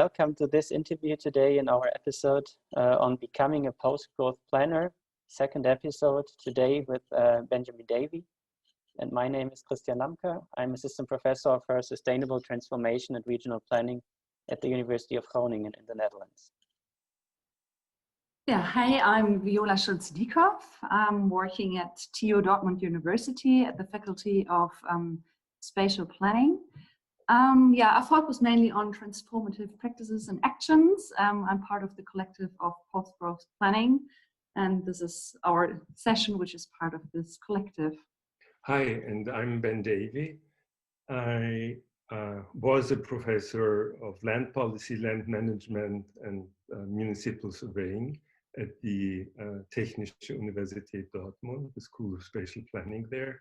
welcome to this interview today in our episode on becoming a post-growth planner, second episode today with Benjamin Davy. And my name is Christian Lamker. I'm Assistant Professor for Sustainable Transformation and Regional Planning at the University of Groningen in the Netherlands. Yeah, hi, I'm Viola Schulze Dieckhoff. I'm working at TU Dortmund University at the Faculty of Spatial Planning. Our focus mainly on transformative practices and actions. I'm part of the collective of post-growth planning, and this is our session, which is part of this collective. Hi, and I'm Ben Davy. I was a professor of land policy, land management, and municipal surveying at the Technische Universität Dortmund, the School of Spatial Planning there.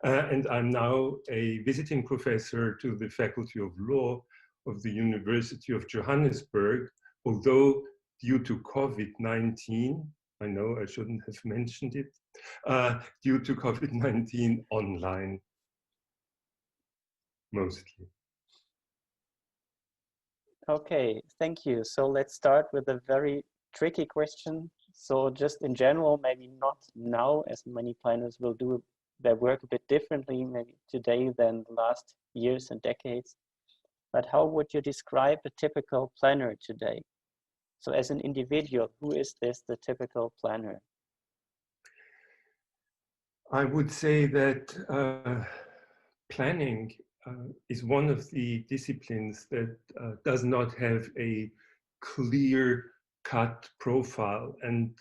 And I'm now a visiting professor to the Faculty of Law of the University of Johannesburg, although due to COVID-19, I know I shouldn't have mentioned it, due to COVID-19 online, mostly. Okay, thank you. So let's start with a very tricky question. So just in general, maybe not now, as many planners will do their work a bit differently, maybe today than the last years and decades. But how would you describe a typical planner today? So as an individual, who is the typical planner? I would say that planning is one of the disciplines that does not have a clear-cut profile, and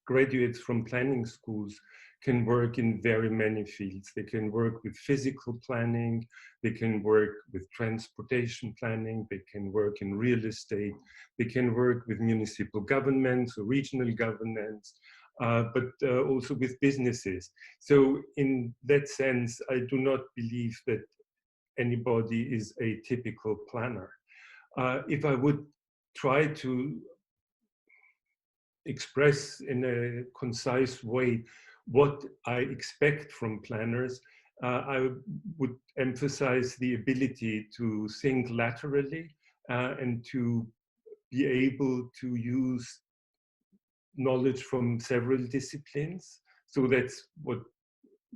graduates from planning schools can work in very many fields. They can work with physical planning, they can work with transportation planning, they can work in real estate, they can work with municipal governments or regional governments, but also with businesses. So in that sense, I do not believe that anybody is a typical planner. If I would try to express in a concise way what I expect from planners, I would emphasize the ability to think laterally and to be able to use knowledge from several disciplines. So that's what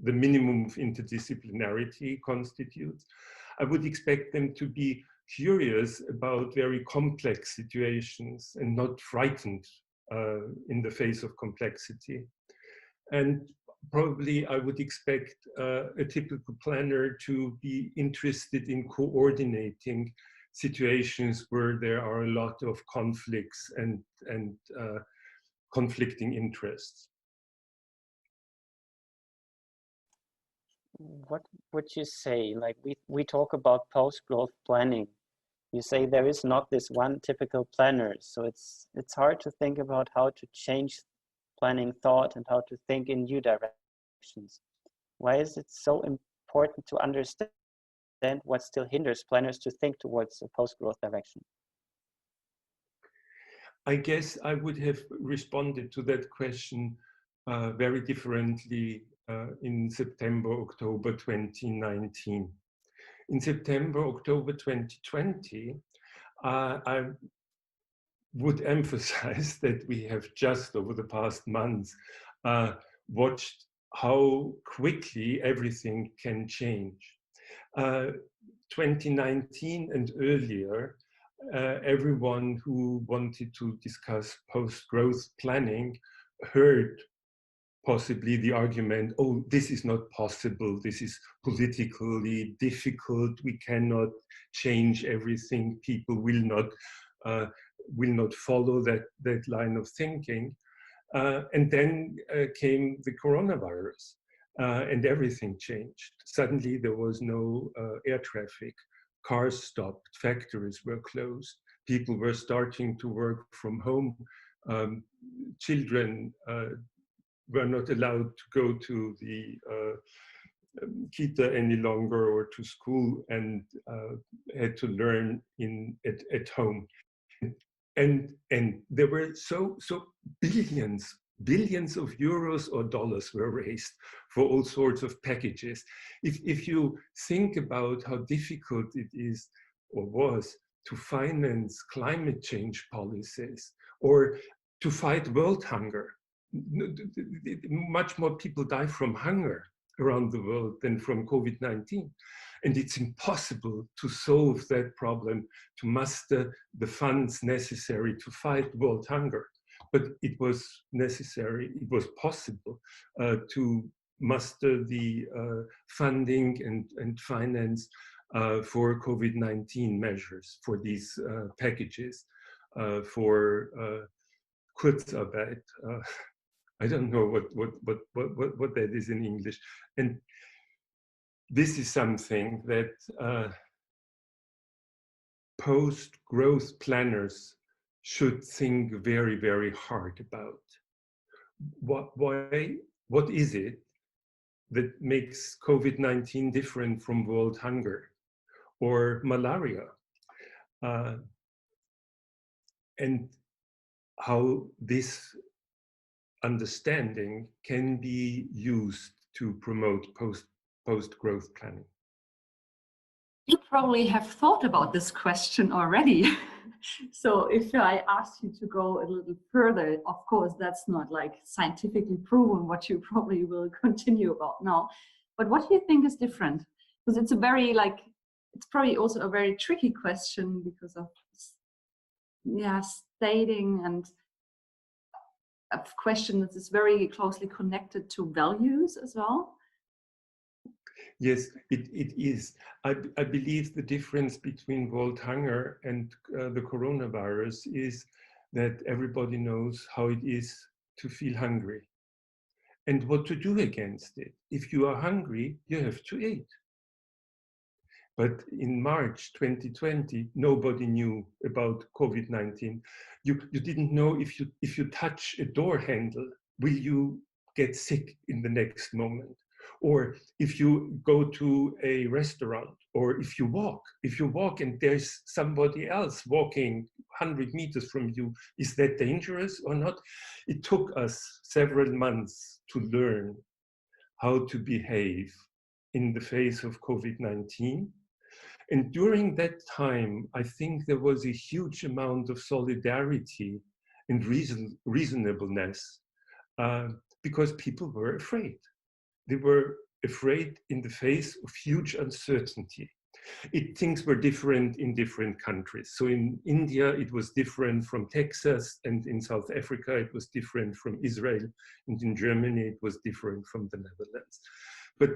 the minimum of interdisciplinarity constitutes. I would expect them to be curious about very complex situations and not frightened in the face of complexity. And probably I would expect a typical planner to be interested in coordinating situations where there are a lot of conflicts and conflicting interests. What would you say? Like we talk about post-growth planning. You say there is not this one typical planner, so it's hard to think about how to change planning thought and how to think in new directions. Why is it so important to understand what still hinders planners to think towards a post-growth direction? I guess I would have responded to that question very differently in September, October 2019. In September, October 2020, I would emphasize that we have just over the past months watched how quickly everything can change. 2019 and earlier, everyone who wanted to discuss post-growth planning heard possibly the argument, oh, this is not possible, this is politically difficult, we cannot change everything, people will not follow that line of thinking. And then came the coronavirus and everything changed. Suddenly there was no air traffic, cars stopped, factories were closed, people were starting to work from home, children were not allowed to go to the kita any longer or to school and had to learn at home. And there were so billions of euros or dollars were raised for all sorts of packages. If you think about how difficult it is or was to finance climate change policies or to fight world hunger. Much more people die from hunger around the world than from COVID-19. And it's impossible to solve that problem, to muster the funds necessary to fight world hunger. But it was necessary, it was possible to muster the funding and finance for COVID-19 measures, for these packages, for Kurzarbeit. I don't know what that is in English. And this is something that post-growth planners should think very, very hard about. What is it that makes COVID-19 different from world hunger or malaria? And how this understanding can be used to promote post-growth planning. You probably have thought about this question already. So if I ask you to go a little further, of course, that's not like scientifically proven what you probably will continue about now. But what do you think is different? Because it's a very it's probably also a very tricky question because of stating and a question that is very closely connected to values as well. Yes, it is. I believe the difference between world hunger and the coronavirus is that everybody knows how it is to feel hungry and what to do against it. If you are hungry, you have to eat. But in March 2020, nobody knew about COVID-19. You didn't know if you touch a door handle, will you get sick in the next moment? Or if you go to a restaurant, or if you walk and there's somebody else walking 100 meters from you, is that dangerous or not? It took us several months to learn how to behave in the face of COVID-19. And during that time, I think there was a huge amount of solidarity and reasonableness because people were afraid. They were afraid in the face of huge uncertainty. Things were different in different countries. So in India, it was different from Texas, and in South Africa, it was different from Israel, and in Germany, it was different from the Netherlands. But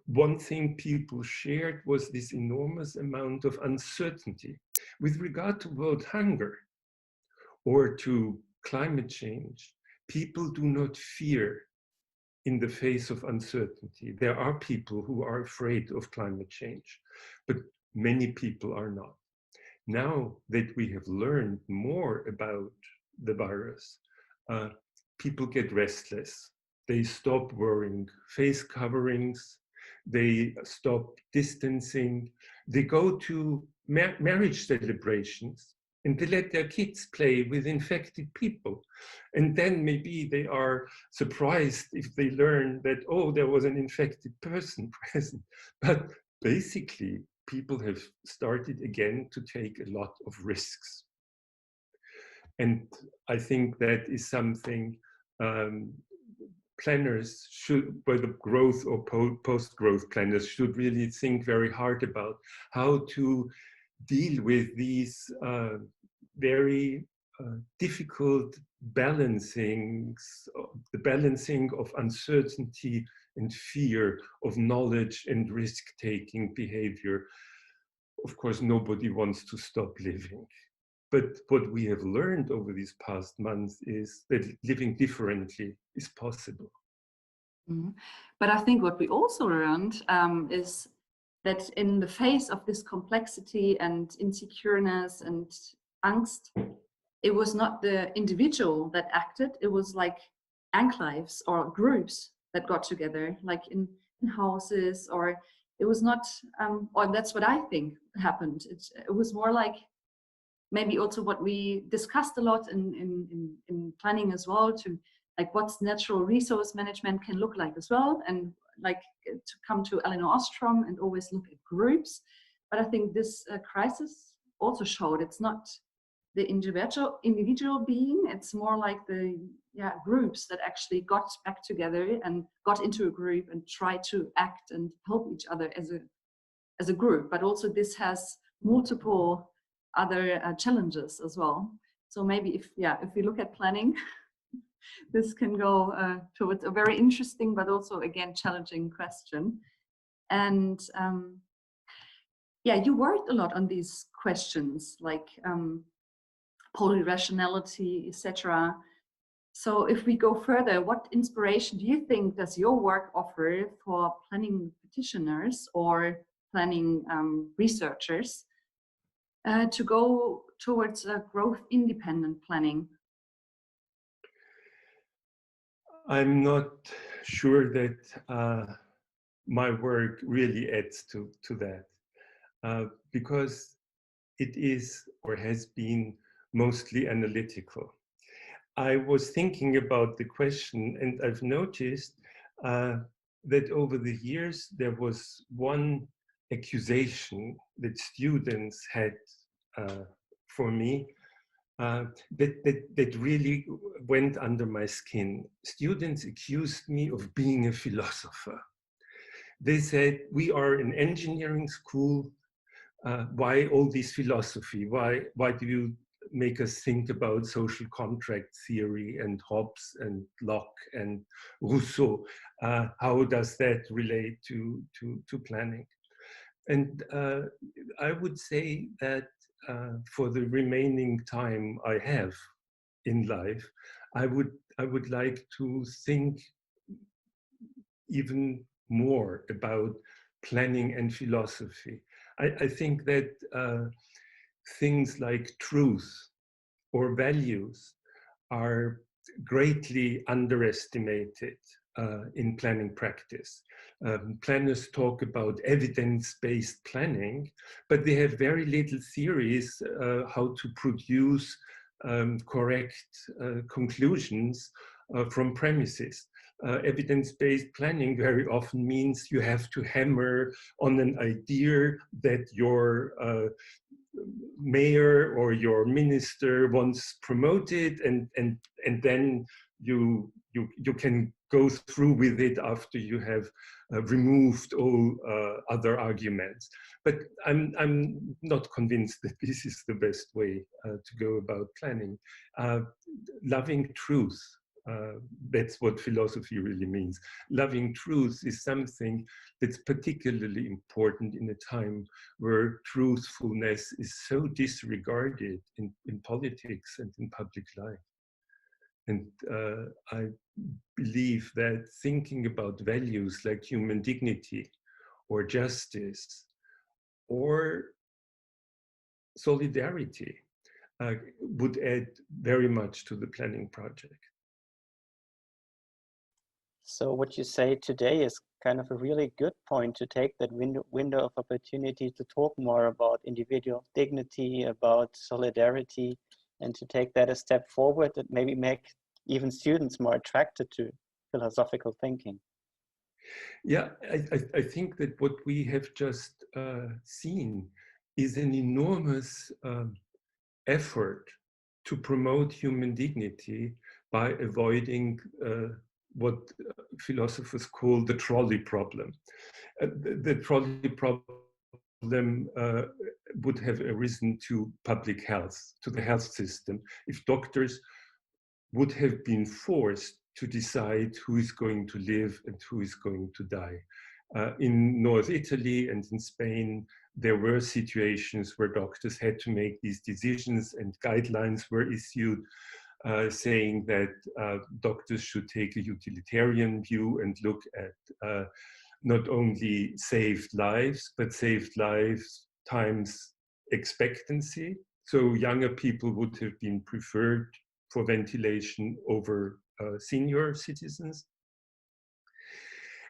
one thing people shared was this enormous amount of uncertainty. With regard to world hunger or to climate change, people do not fear in the face of uncertainty. There are people who are afraid of climate change, but many people are not. Now that we have learned more about the virus, people get restless. They stop wearing face coverings. They stop distancing. They go to marriage celebrations and they let their kids play with infected people. And then maybe they are surprised if they learn that, oh, there was an infected person present. But basically, people have started again to take a lot of risks. And I think that is something planners should, whether growth or post-growth planners, should really think very hard about how to deal with these very difficult balancings, the balancing of uncertainty and fear, of knowledge and risk-taking behavior. Of course, nobody wants to stop living. But what we have learned over these past months is that living differently is possible. Mm-hmm. But I think what we also learned is that in the face of this complexity and insecureness and angst, it was not the individual that acted, it was like enclaves or groups that got together, like in houses, or it was not, or that's what I think happened. It was more like maybe also what we discussed a lot in planning as well, to like what's natural resource management can look like as well, and like to come to Elinor Ostrom and always look at groups. But I think this crisis also showed it's not the individual being, it's more like the groups that actually got back together and got into a group and tried to act and help each other as a group. But also this has multiple other challenges as well. So maybe if we look at planning, this can go towards a very interesting but also again challenging question. And you worked a lot on these questions like polyrationality, etc. So if we go further, what inspiration do you think does your work offer for planning practitioners or planning researchers to go towards growth-independent planning? I'm not sure that my work really adds to that because it is or has been mostly analytical. I was thinking about the question, and I've noticed that over the years there was one accusation that students had for me that really went under my skin. Students accused me of being a philosopher. They said, we are an engineering school, why all this philosophy? Why do you make us think about social contract theory and Hobbes and Locke and Rousseau? How does that relate to planning? And I would say that for the remaining time I have in life, I would like to think even more about planning and philosophy. I think that things like truth or values are greatly underestimated in planning practice. Planners talk about evidence-based planning, but they have very little theories how to produce correct conclusions from premises. Evidence-based planning very often means you have to hammer on an idea that your mayor or your minister wants promoted, and then you can go through with it after you have removed all other arguments. But I'm not convinced that this is the best way to go about planning. Loving truth, that's what philosophy really means. Loving truth is something that's particularly important in a time where truthfulness is so disregarded in politics and in public life. And I believe that thinking about values like human dignity or justice or solidarity would add very much to the planning project. So what you say today is kind of a really good point to take that window of opportunity to talk more about individual dignity, about solidarity, and to take that a step forward that maybe make even students more attracted to philosophical thinking. Yeah, I think that what we have just seen is an enormous effort to promote human dignity by avoiding what philosophers call the trolley problem. The trolley problem would have arisen to public health, to the health system, if doctors would have been forced to decide who is going to live and who is going to die. In North Italy and in Spain, there were situations where doctors had to make these decisions, and guidelines were issued saying that doctors should take a utilitarian view and look at not only saved lives, but saved lives times expectancy. So younger people would have been preferred for ventilation over senior citizens.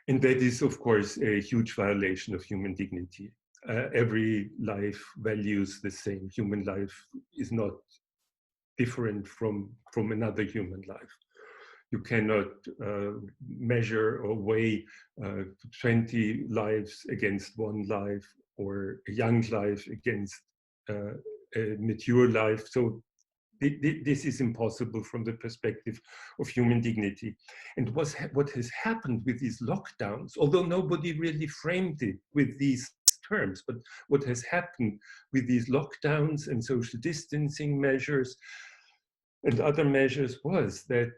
And that is, of course, a huge violation of human dignity. Every life values the same. Human life is not different from another human life. You cannot measure or weigh 20 lives against one life or a young life against a mature life. So this is impossible from the perspective of human dignity. And what has happened with these lockdowns, although nobody really framed it with these terms, but what has happened with these lockdowns and social distancing measures and other measures was that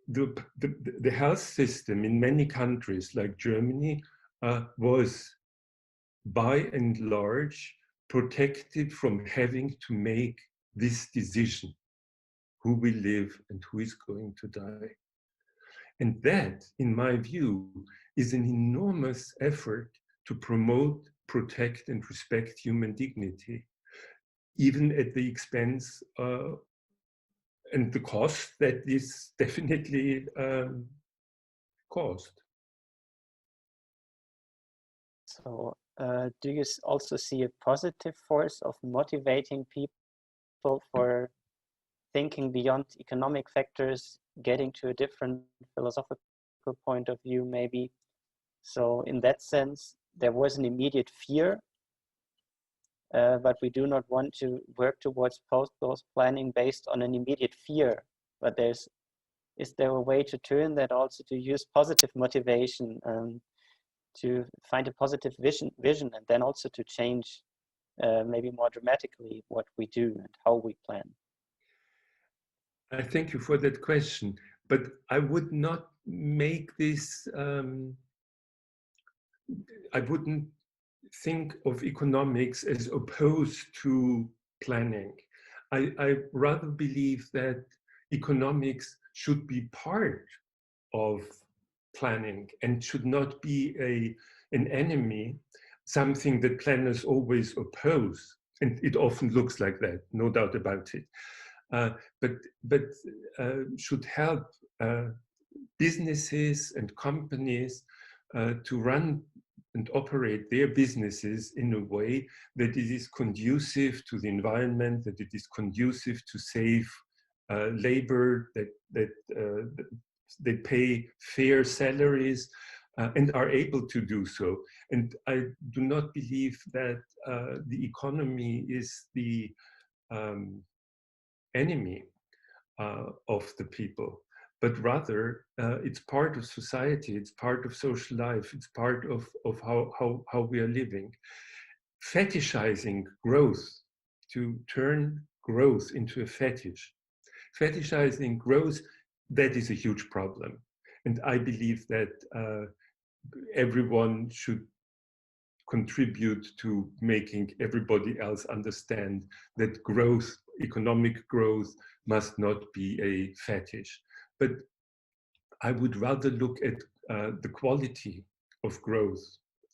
the health system in many countries like Germany was by and large protected from having to make this decision, who will live and who is going to die. And that, in my view, is an enormous effort to promote, protect, and respect human dignity, even at the expense and the cost that this definitely caused. So do you also see a positive force of motivating people for thinking beyond economic factors, getting to a different philosophical point of view maybe? So in that sense, there was an immediate fear, but we do not want to work towards post-goals planning based on an immediate fear. But is there a way to turn that also to use positive motivation, to find a positive vision, and then also to change maybe more dramatically what we do and how we plan? I thank you for that question, but I would not make this, I wouldn't think of economics as opposed to planning. I rather believe that economics should be part of planning and should not be an enemy, something that planners always oppose. And it often looks like that, no doubt about it. But should help businesses and companies to run and operate their businesses in a way that it is conducive to the environment, that it is conducive to save labor, that they pay fair salaries and are able to do so. And I do not believe that the economy is the enemy of the people, but rather it's part of society, it's part of social life, it's part of how we are living. Fetishizing growth, to turn growth into a fetish, fetishizing growth, that is a huge problem. And I believe that everyone should contribute to making everybody else understand that growth, economic growth, must not be a fetish. But I would rather look at the quality of growth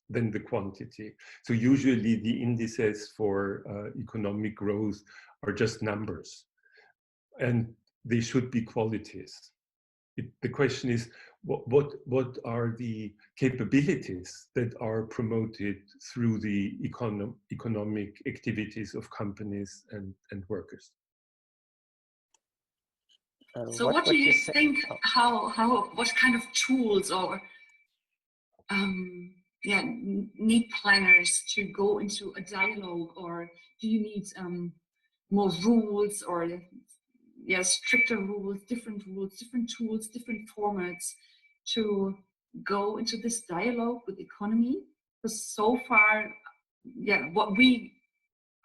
than the quantity. So usually the indices for economic growth are just numbers, and they should be qualities. The question is, what are the capabilities that are promoted through the economic activities of companies and workers? So what do you think, what kind of tools or need planners to go into a dialogue, or do you need more rules, or stricter rules, different tools, different formats to go into this dialogue with economy? Because so far, what we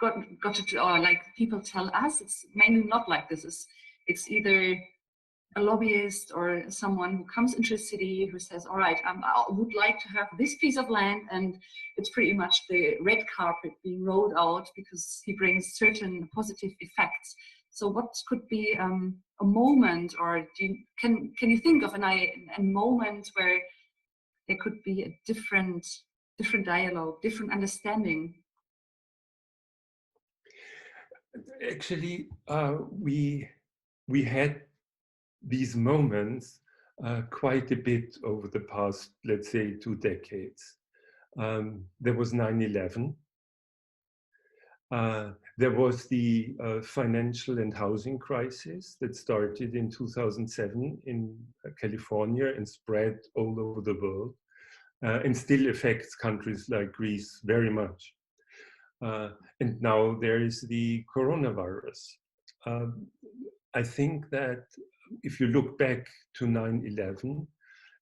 got to do, or like people tell us, it's mainly not like this. It's either a lobbyist or someone who comes into a city who says, all right, I would like to have this piece of land, and it's pretty much the red carpet being rolled out because he brings certain positive effects. So what could be a moment, or can you think of a moment where there could be a different dialogue, different understanding? Actually, we had these moments quite a bit over the past, let's say, 2 decades. There was 9/11. There was the financial and housing crisis that started in 2007 in California and spread all over the world. and still affects countries like Greece very much. And now there is the coronavirus. I think that if you look back to 9/11,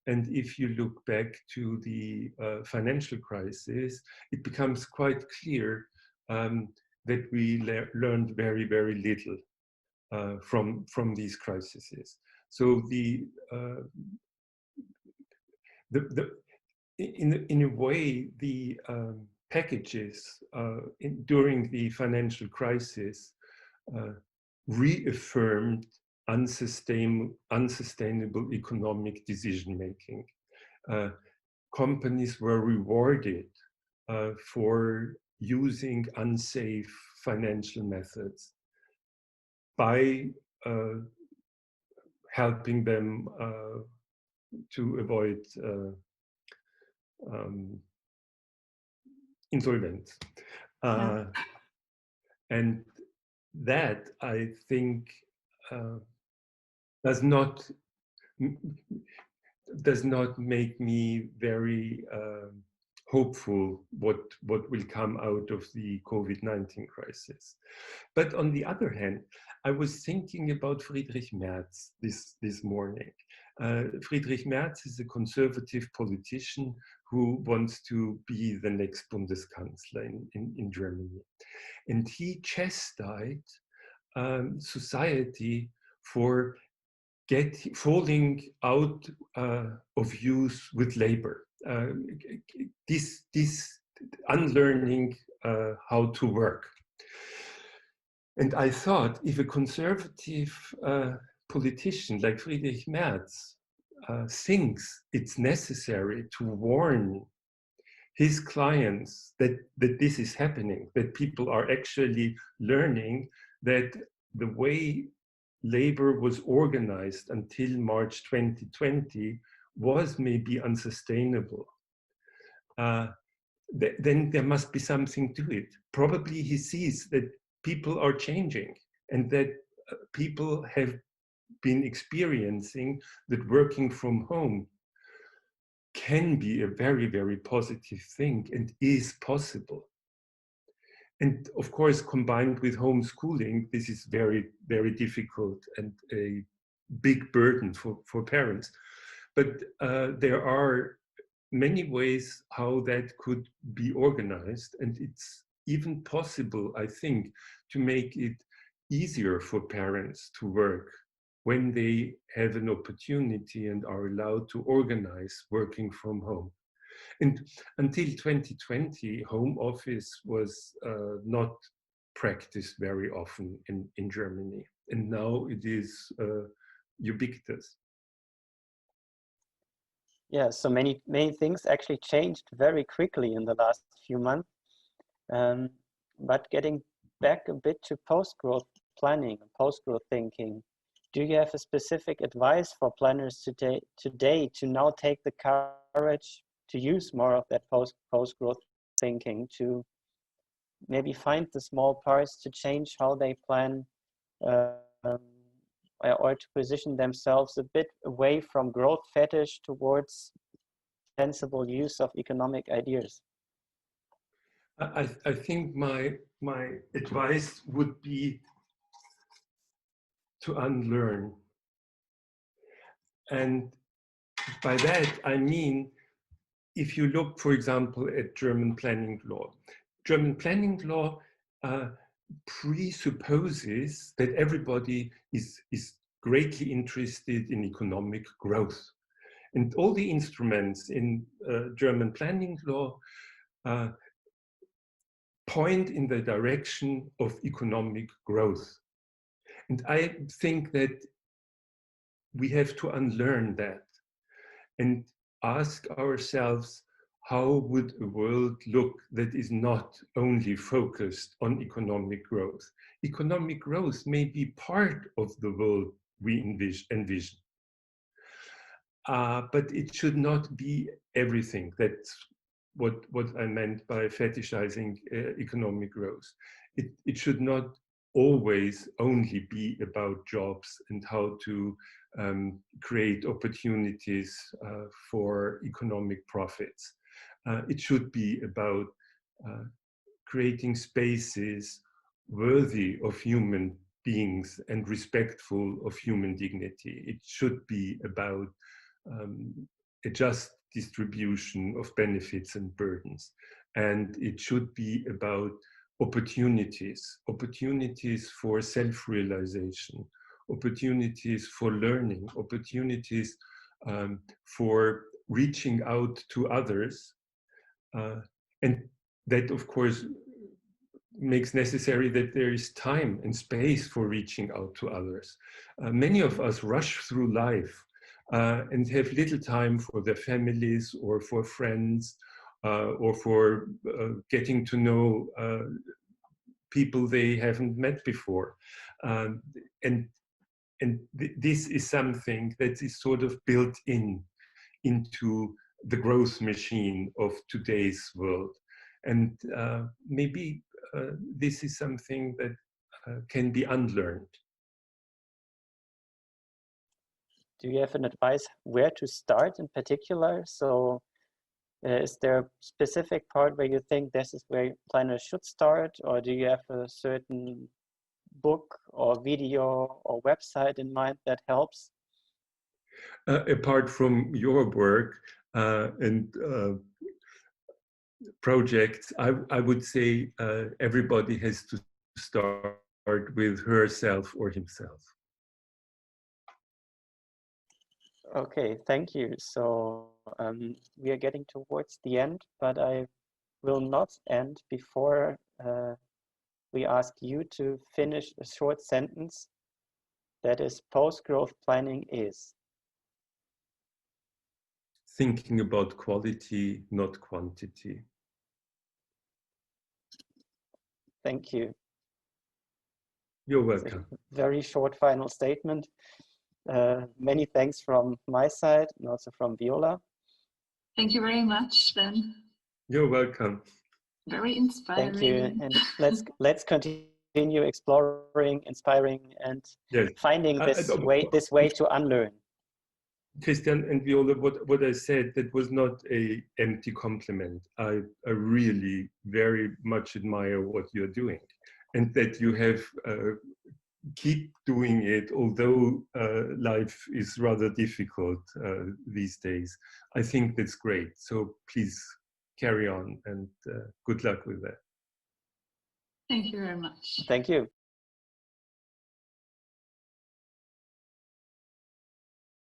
and if you look back to the financial crisis, it becomes quite clear that we learned very, very little from these crises. So in a way, the packages during the financial crisis reaffirmed unsustainable economic decision-making. Companies were rewarded for using unsafe financial methods by helping them to avoid insolvency. And that, I think, does not make me very hopeful what will come out of the COVID-19 crisis. But on the other hand, I was thinking about Friedrich Merz this morning. Friedrich Merz is a conservative politician who wants to be the next Bundeskanzler in Germany. And he chastised society for falling out of use with labor. This unlearning how to work. And I thought, if a conservative politician like Friedrich Merz thinks it's necessary to warn his clients that this is happening, that people are actually learning that the way labor was organized until March 2020 was maybe unsustainable, then there must be something to it. Probably he sees that people are changing and that people have been experiencing that working from home can be a very, very positive thing and is possible. And of course, combined with homeschooling, this is very, very difficult and a big burden for parents. But there are many ways how that could be organized. And it's even possible, I think, to make it easier for parents to work when they have an opportunity and are allowed to organize working from home. And until 2020, home office was not practiced very often in Germany. And now it is ubiquitous. Yeah, so many things actually changed very quickly in the last few months. But getting back a bit to post-growth planning and post-growth thinking, do you have a specific advice for planners today to now take the courage to use more of that post-growth thinking, to maybe find the small parts to change how they plan, or to position themselves a bit away from growth fetish towards sensible use of economic ideas? I think my advice would be to unlearn. And by that, I mean, if you look, for example, at German planning law presupposes that everybody is greatly interested in economic growth. And all the instruments in German planning law point in the direction of economic growth. And I think that we have to unlearn that and ask ourselves, how would a world look that is not only focused on economic growth? Economic growth may be part of the world we envision. But it should not be everything. That's what I meant by fetishizing economic growth. It should not always only be about jobs and how to create opportunities for economic profits. It should be about creating spaces worthy of human beings and respectful of human dignity. It should be about a just distribution of benefits and burdens. And it should be about opportunities for self-realization, opportunities for learning, opportunities for reaching out to others. And that, of course, makes necessary that there is time and space for reaching out to others. Many of us rush through life and have little time for their families or for friends or for getting to know people they haven't met before. This is something that is sort of built into the growth machine of today's world. And maybe this is something that can be unlearned. Do you have an advice where to start in particular? So is there a specific part where you think this is where planners should start, or do you have a certain book or video or website in mind that helps? Apart from your work and projects, I would say everybody has to start with herself or himself. Okay, thank you. So we are getting towards the end, but I will not end before we ask you to finish a short sentence that is post-growth planning is. Thinking about quality, not quantity. Thank you. You're welcome. Very short final statement. Many thanks from my side and also from Viola. Thank you very much, Ben. You're welcome. Very inspiring. Thank you, and let's continue exploring, inspiring, and yes. finding this way to unlearn. Christian and Viola, what I said, that was not an empty compliment. I really very much admire what you're doing, and that you have keep doing it, although life is rather difficult these days. I think that's great. So please carry on, and good luck with that. Thank you very much. Thank you.